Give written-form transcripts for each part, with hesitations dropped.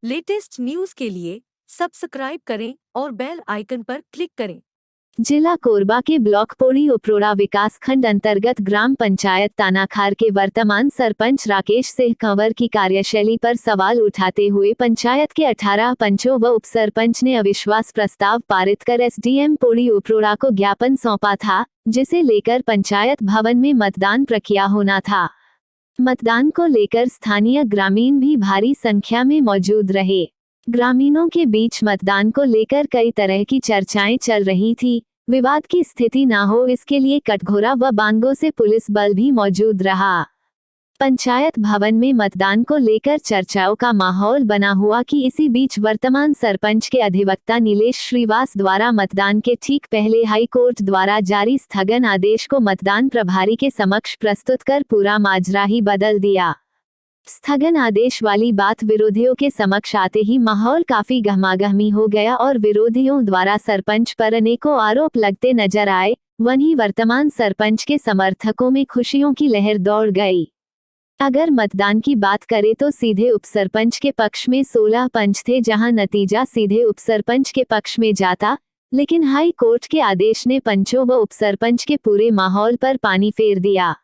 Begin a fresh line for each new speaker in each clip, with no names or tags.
Latest news के लिए subscribe करें और बेल आइकन पर क्लिक करें।
जिला कोरबा के ब्लॉक पोड़ी उपरोड़ा विकासखंड अंतर्गत ग्राम पंचायत तानाखार के वर्तमान सरपंच राकेश सिंह कंवर की कार्यशैली पर सवाल उठाते हुए पंचायत के 18 पंचों व उपसरपंच ने अविश्वास प्रस्ताव पारित कर एसडीएम पोड़ी उपरोड़ा को ज्ञापन सौंपा था, जिसे लेकर पंचायत भवन में मतदान प्रक्रिया होना था। मतदान को लेकर स्थानीय ग्रामीण भी भारी संख्या में मौजूद रहे। ग्रामीणों के बीच मतदान को लेकर कई तरह की चर्चाएं चल रही थी। विवाद की स्थिति न हो इसके लिए कटघोरा व बांगों से पुलिस बल भी मौजूद रहा। पंचायत भवन में मतदान को लेकर चर्चाओं का माहौल बना हुआ कि इसी बीच वर्तमान सरपंच के अधिवक्ता नीलेश श्रीवास द्वारा मतदान के ठीक पहले हाई कोर्ट द्वारा जारी स्थगन आदेश को मतदान प्रभारी के समक्ष प्रस्तुत कर पूरा माजरा ही बदल दिया। स्थगन आदेश वाली बात विरोधियों के समक्ष आते ही माहौल काफी गहमागहमी हो गया और विरोधियों द्वारा सरपंच पर अनेकों आरोप लगते नजर आए। वहीं वर्तमान सरपंच के समर्थकों में खुशियों की लहर दौड़ गई। अगर मतदान की बात करें तो सीधे उपसरपंच के पक्ष में 16 पंच थे, जहां नतीजा सीधे उपसरपंच के पक्ष में जाता, लेकिन हाई कोर्ट के आदेश ने पंचों व उपसरपंच के पूरे माहौल पर पानी फेर दिया।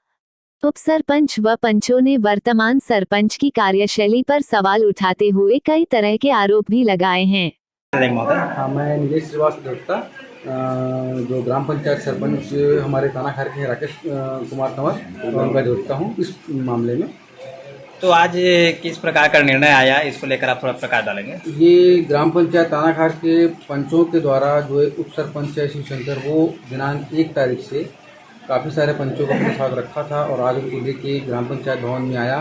उपसरपंच व पंचों ने वर्तमान सरपंच की कार्यशैली पर सवाल उठाते हुए कई तरह के आरोप भी लगाए हैं।
हाँ, मैं नीलेश श्रीवास अधिवक्ता, जो ग्राम पंचायत सरपंच हमारे तानाखार के राकेश कुमार कंवर उनका अधिवक्ता हूँ इस मामले में।
तो आज किस प्रकार का निर्णय आया, इसको लेकर आप थोड़ा प्रकाश डालेंगे।
ये ग्राम पंचायत तानाखार के पंचों के द्वारा जो उप सरपंच है शिवशंकर, वो दिनांक 1 तारीख से काफ़ी सारे पंचों को अपने साथ रखा था और आज उनको लेके ग्राम पंचायत भवन में आया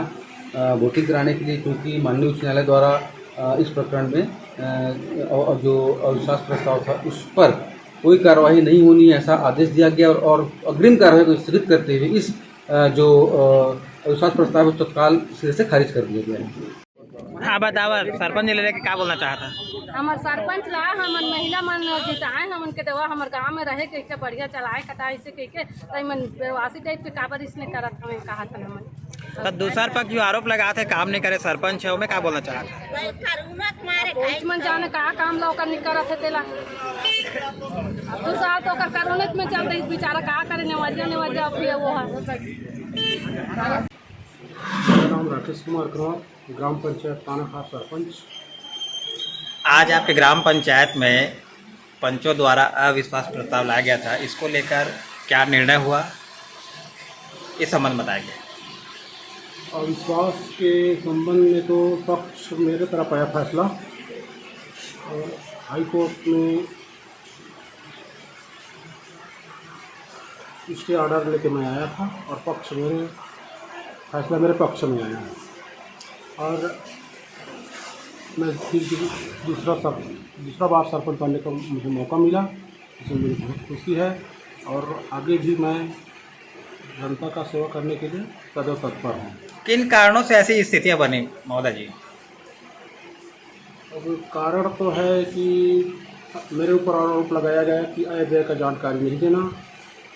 वोटिंग कराने के लिए, क्योंकि माननीय उच्च न्यायालय द्वारा इस प्रकरण में जो अविश्वास प्रस्ताव था उस पर कोई कार्रवाई नहीं होनी ऐसा आदेश दिया गया और अग्रिम कार्रवाई को स्थगित करते हुए इस जो अविश्वास प्रस्ताव उस तत्काल सिरे से खारिज कर दिया गया है।
हाँ बतावा, सरपंच ले लेके क्या बोलना चाहता।
हमार सरपंच ला हमन महिला मन जिताए हमन के देवा हमार गांव में रहे के बढ़िया चलाए कटाई से के मन व्यवसायी टाइप के काबर इसने करत हमें कहा था हमन।
तो दूसरा पक्ष जो आरोप लगा थे काम नहीं करे सरपंच है, मैं क्या बोलना चाहता।
कुछ मन जाने कहा काम ला ओकर नहीं करत है तेला। अब 2 साल तो ओकर करोने में चल रही बेचारा कहा करे नेवरिया अब वो है।
नाम राकेश कुमार कंवर, ग्राम पंचायत तानाखार सरपंच।
आज आपके ग्राम पंचायत में पंचों द्वारा अविश्वास प्रस्ताव लाया गया था, इसको लेकर क्या निर्णय हुआ, इस संबंध बताया गया।
अविश्वास के संबंध में तो पक्ष मेरे तरफ आया फैसला और हाई कोर्ट में इसके ऑर्डर लेके मैं आया था और फैसला मेरे पक्ष में आया और मैं फिर दूसरा बार सरपंच बनने का मुझे मौका मिला, इसमें मुझे बहुत खुशी है और आगे भी मैं जनता का सेवा करने के लिए सदैव तत्पर हूँ। किन
कारणों से ऐसी स्थितियाँ बनी महोदय जी?
अब कारण तो है कि मेरे ऊपर आरोप लगाया गया कि आय व्यय का जानकारी नहीं देना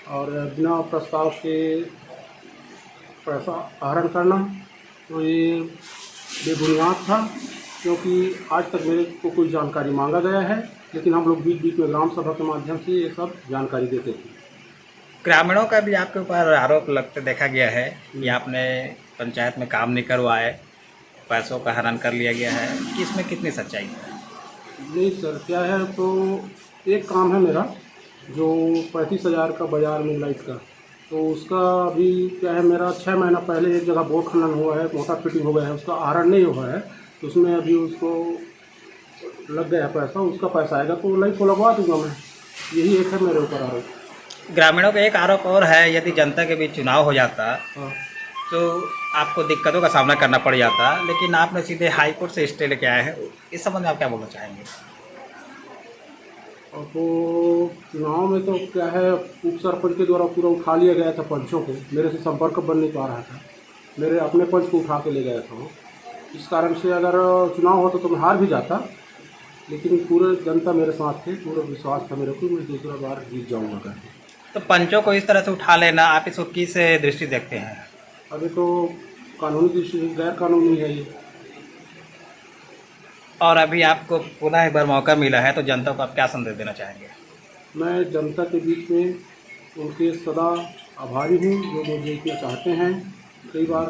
और बिना प्रस्ताव के पैसा आहरण करना, तो ये बेबुनियाद था, क्योंकि आज तक मेरे को कोई जानकारी मांगा गया है, लेकिन हम लोग बीच बीच में ग्राम सभा के माध्यम से ये सब जानकारी देते थे।
ग्रामीणों का भी आपके ऊपर आरोप लगते देखा गया है कि आपने पंचायत में काम नहीं करवाए, पैसों का हरण कर लिया गया है, कि इसमें कितनी सच्चाई है?
नहीं सर, क्या है तो एक काम है मेरा जो 35,000 का बाजार में लाइट का, तो उसका अभी क्या है, मेरा 6 महीना पहले एक जगह बोर्ड खनन हुआ है, मोटर फिटिंग हो गया है, उसका आहरण नहीं हुआ है, तो उसमें अभी उसको लग गया पैसा, उसका पैसा आएगा तो लाइट को लगवा दूंगा मैं। यही एक है मेरे ऊपर आरोप।
ग्रामीणों का एक आरोप और है, यदि जनता के बीच चुनाव हो जाता तो आपको दिक्कतों का सामना करना पड़ जाता, लेकिन आपने सीधे हाई कोर्ट से स्टे लेके आए हैं, इस संबंध में आप क्या बोलना चाहेंगे?
और तो चुनाव में तो क्या है, उप सरपंच के द्वारा पूरा उठा लिया गया था पंचों को, मेरे से संपर्क बन नहीं पा रहा था, मेरे अपने पंच को उठा के ले गया था वो। इस कारण से अगर चुनाव होता तो मैं हार भी जाता, लेकिन पूरे जनता मेरे साथ थे, पूरा विश्वास था मेरे को, मैं दूसरा बार जीत जाऊँगा करके।
तो पंचों को इस तरह से उठा लेना आप इसको किस दृष्टि देखते हैं?
अभी तो कानूनी दृष्टि से गैर कानूनी है ये।
और अभी आपको पुनः एक बार मौका मिला है तो जनता को आप क्या संदेश देना चाहेंगे?
मैं जनता के बीच में उनके सदा आभारी हूँ जो मुझे इतना चाहते हैं। कई बार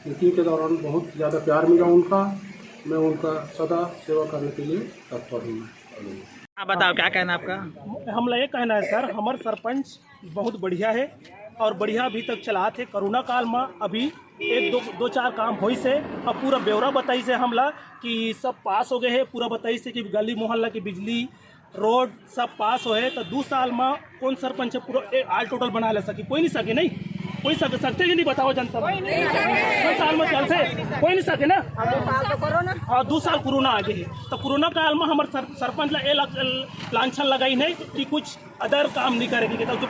मीटिंग के दौरान बहुत ज़्यादा प्यार मिला उनका। मैं उनका सदा सेवा करने के लिए तत्पर हूँ।
आप बताओ क्या कहना है आपका?
हमला ये कहना है सर, हमारे सरपंच बहुत बढ़िया है और बढ़िया अभी तक चला थे। कोरोना काल में अभी एक दो चार काम हुई से और पूरा ब्यौरा बताई से हमला कि सब पास हो गए है। पूरा बताई से कि गली मोहल्ला की बिजली रोड सब पास हो है। तो 2 साल में कौन सरपंच पूरा आल टोटल बना ले सके? कोई नहीं सके, नहीं कोई सकते ही नहीं। बताओ जनता, 2 साल में चलते कोई नहीं सके ना। और 2 साल कोरोना आगे है तो कोरोना काल में हमारे सरपंच लांछन लगाई नहीं कि कुछ अदर काम नहीं करेगी। तो जो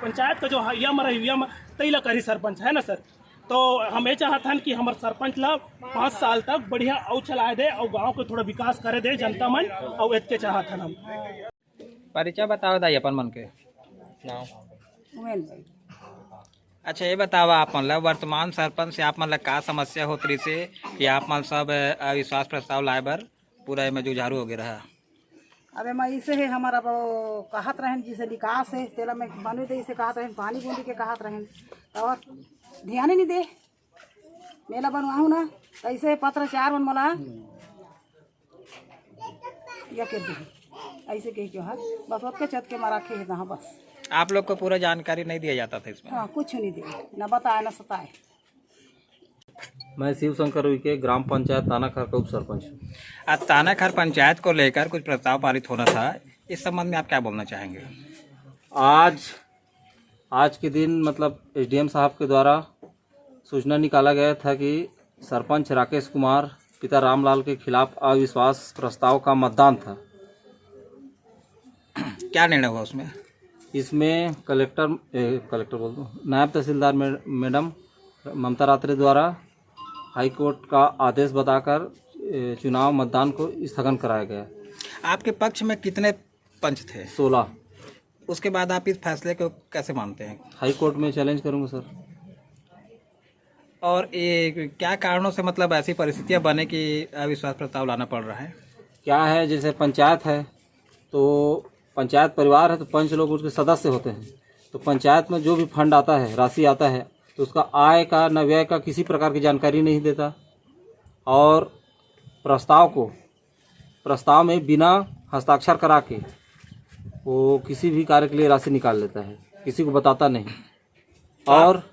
पंचायत का जो यम तैला करी सरपंच है ना सर। तो हम ये चाहते हैं कि हमारे सरपंच ला 5 साल तक बढ़िया और चलाए दे और गांव को थोड़ा विकास करे दे जनता मन। और इतने चाहते हैं हम।
परिचय बताओ दाई अपन मन के। अच्छा ये बताओ आप मतलब वर्तमान सरपंच से आप मतलब का समस्या होत रही से कि आप मतलब सब अविश्वास प्रस्ताव लाए बर पूरा में जुझारू हो गया रहा?
अबे मैं इसे है हमारा वो कहत रहें जिसे विकास है तेला में बनू दे इसे कहत रहें पानी बूंदी के कहत रहें और ध्यान ही नहीं दे। मेला बनवाऊँ ना तो ऐसे पत्राचार बन मला या कर दी ऐसे कही क्यों है बस के चत के मारा खे ना। बस
आप लोग को पूरा जानकारी नहीं दिया जाता था इसमें?
हाँ कुछ नहीं दे, ना बताए ना सताए।
मैं शिव शंकर उइके ग्राम पंचायत तानाखार का उप सरपंच हूँ।
आज तानाखार पंचायत को लेकर कुछ प्रस्ताव पारित होना था, इस संबंध में आप क्या बोलना चाहेंगे?
आज के दिन मतलब एसडीएम साहब के द्वारा सूचना निकाला गया था कि सरपंच राकेश कुमार पिता रामलाल के खिलाफ अविश्वास प्रस्ताव का मतदान था।
क्या निर्णय हुआ उसमें?
इसमें कलेक्टर बोल दूँ नायब तहसीलदार मैडम ममता रात्रे द्वारा हाई कोर्ट का आदेश बताकर चुनाव मतदान को स्थगन कराया गया।
आपके पक्ष में कितने पंच थे?
16।
उसके बाद आप इस फैसले को कैसे मानते हैं?
हाई कोर्ट में चैलेंज करूंगा सर।
और ये क्या कारणों से मतलब ऐसी परिस्थितियां बने कि अविश्वास प्रस्ताव लाना पड़ रहा है?
क्या है जैसे पंचायत है तो पंचायत परिवार है तो पंच लोग उसके सदस्य होते हैं। तो पंचायत में जो भी फंड आता है राशि आता है तो उसका आय का न व्यय का किसी प्रकार की जानकारी नहीं देता और प्रस्ताव में बिना हस्ताक्षर करा के वो किसी भी कार्य के लिए राशि निकाल लेता है, किसी को बताता नहीं। और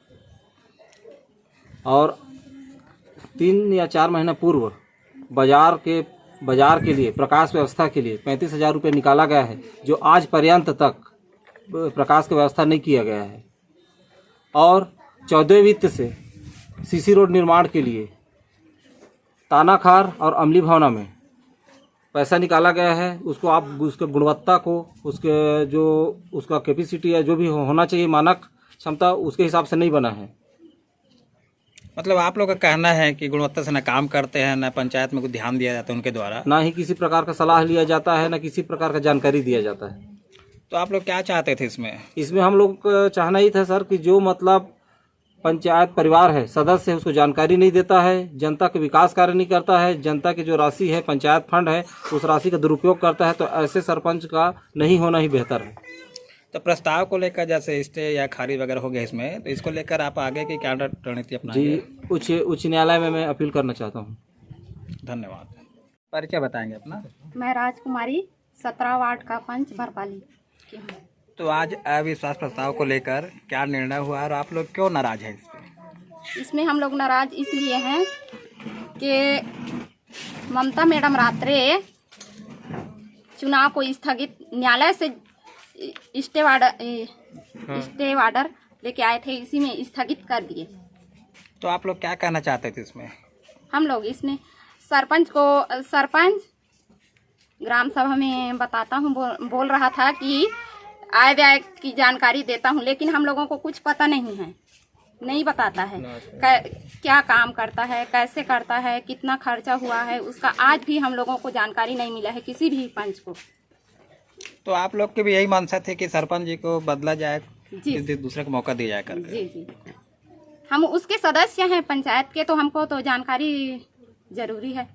3 या 4 महीना पूर्व बाजार के लिए प्रकाश व्यवस्था के लिए 35,000 रुपये निकाला गया है जो आज पर्यंत तक प्रकाश की व्यवस्था नहीं किया गया है। और 14 वित्त से सीसी रोड निर्माण के लिए तानाखार और अमली भावना में पैसा निकाला गया है। उसको आप उसके गुणवत्ता को उसका कैपेसिटी या जो भी होना चाहिए मानक क्षमता उसके हिसाब से नहीं बना है।
मतलब आप लोग का कहना है कि गुणवत्ता से न काम करते हैं, न पंचायत में कुछ ध्यान दिया जाता है उनके द्वारा,
ना ही किसी प्रकार का सलाह लिया जाता है, ना किसी प्रकार का जानकारी दिया जाता है।
तो आप लोग क्या चाहते थे इसमें?
हम लोग का चाहना ही था सर कि जो मतलब पंचायत परिवार है सदस्य है उसको जानकारी नहीं देता है, जनता के विकास कार्य नहीं करता है, जनता की जो राशि है पंचायत फंड है उस राशि का दुरुपयोग करता है, तो ऐसे सरपंच का नहीं होना ही बेहतर है।
तो प्रस्ताव को लेकर जैसे स्टे या खारिज वगैरह हो गया इसमें, तो इसको लेकर आप आगे की क्या रणनीति अपनाएंगे?
जी उच्च न्यायालय में मैं अपील करना चाहता हूँ।
धन्यवाद। परिचय बताएंगे अपना?
मैं राजकुमारी 17 वार्ड का पंच भरपाली की हूँ।
तो आज अविश्वास प्रस्ताव को लेकर क्या निर्णय हुआ और आप लोग क्यों नाराज हैं इसमें?
इसमें हम लोग नाराज इसलिए हैं कि ममता मैडम रात्रे चुनाव को स्थगित न्यायालय से स्टे ऑर्डर लेके आए थे, इसी में स्थगित कर दिए।
तो आप लोग क्या कहना चाहते थे इसमें?
हम लोग इसमें सरपंच ग्राम सभा में बताता हूँ बोल रहा था कि आय व्यय की जानकारी देता हूँ, लेकिन हम लोगों को कुछ पता नहीं बताता है क्या काम करता है, कैसे करता है, कितना खर्चा हुआ है, उसका आज भी हम लोगों को जानकारी नहीं मिला है किसी भी पंच को।
तो आप लोग के भी यही मंशा थे कि सरपंच जी को बदला जाए,
जी
दूसरे को मौका दिया जाए कर?
जी हम उसके सदस्य हैं पंचायत के, तो हमको तो जानकारी जरूरी है।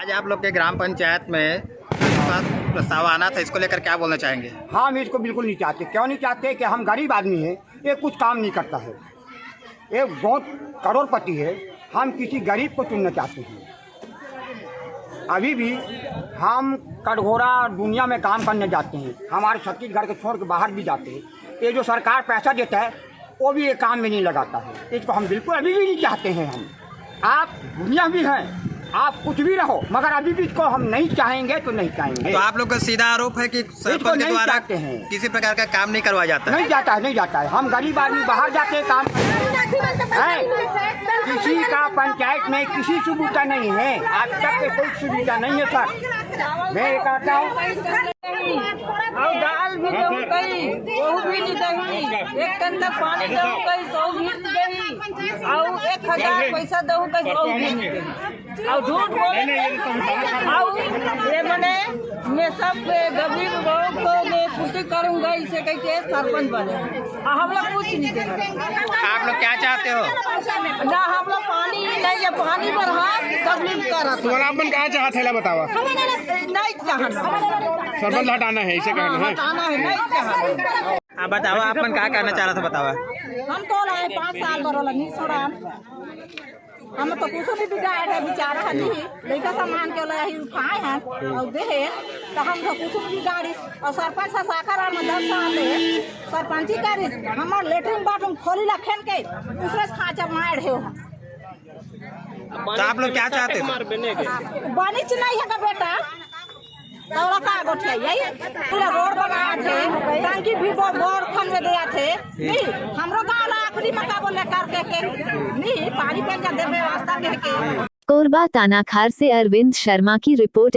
आज आप लोग के ग्राम पंचायत में प्रस्ताव आना था, इसको लेकर क्या बोलना चाहेंगे?
हम इसको बिल्कुल नहीं चाहते। क्यों नहीं चाहते कि हम गरीब आदमी हैं, ये कुछ काम नहीं करता है, ये बहुत करोड़पति है, हम किसी गरीब को चुनना चाहते हैं। अभी भी हम कटघोरा दुनिया में काम करने जाते हैं, हमारे छत्तीसगढ़ के छोड़ के बाहर भी जाते हैं। ये जो सरकार पैसा देता है वो भी ये काम में नहीं लगाता है, इसको हम बिल्कुल अभी भी नहीं चाहते हैं। हम आप दुनिया भी हैं, आप कुछ भी रहो, मगर अभी भी इसको हम नहीं चाहेंगे तो नहीं चाहेंगे।
तो आप लोग का सीधा आरोप है कि सरपंच के द्वारा किसी प्रकार का काम नहीं करवाया जाता है?
नहीं जाता है, नहीं जाता है। हम गरीब आदमी बाहर जाते हैं काम है, किसी का पंचायत में किसी सुविधा नहीं है, आज तक के कोई सुविधा नहीं है सर। मैं ये कहता हूँ
और दाल भी दो कई वो भी नहीं दही, एक टन तक पानी दो कई तो भी नहीं दही, और 1000 पैसा दो कई तो भी नहीं दही, और झूठ बोले और ये बने मैं सब गरीब लोग को मैं पूर्ति करूँगा इसे कह के सरपंच बने, हम लोग कुछ नहीं देंगे।
आप लोग क्या चाहते हो?
ना हम लोग पानी नहीं है, पानी पर हाथ तकलीफ कर रहा
अपन कहाँ चाहते हैं बतावा?
नहीं चाहना
सरपंच हटाना है, इसे कहना है।
हटाना है, नहीं चाहना।
आप बताओ, अपन क्या करना चाह रहा था, बतावा?
हम तो लाए 5 साल बरोला नहीं छोड़ा, हम तो कुछ भी बिगाड़ है बेचारा है नहीं, लड़का सामान के लाए खाए हैं और दे तो हम तो कुछ भी बिगाड़ी, और सरपंच से साकार में 10 साल सरपंची करी, हमारे लेटरिन बाथरूम खोली ला खेल के दूसरे खाचा मार है।
तो आप लोग क्या चाहते थे?
बनी नहीं है का बेटा दौड़ा का गोठिया यही पूरा रोड बनाया थे, टंकी भी बोर खन में दिया थे नहीं, हमरो गाँव ला आखिरी मका बोले करके के नहीं पानी पे का दे व्यवस्था के।
कोरबा तानाखार से अरविंद शर्मा की रिपोर्ट।